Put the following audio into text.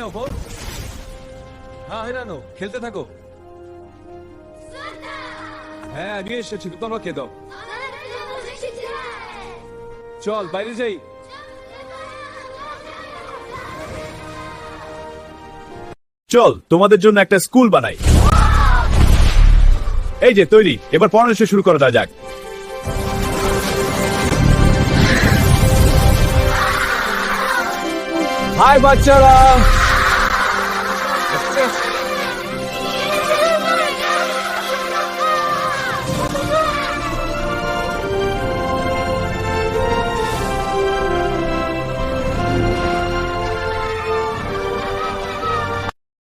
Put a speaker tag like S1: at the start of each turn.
S1: নাও phone. হ্যাঁ নাও, খেলতে থাকো। হ্যাঁ আমি এসেছি, তোমরা খেয়ে দাও। চল বাইরে যাই।
S2: চল তোমাদের জন্য একটা স্কুল বানাই। এই যে তৈরি, এবার পড়াশোনা শুরু করা যাক।
S1: হাই বাচ্চারা।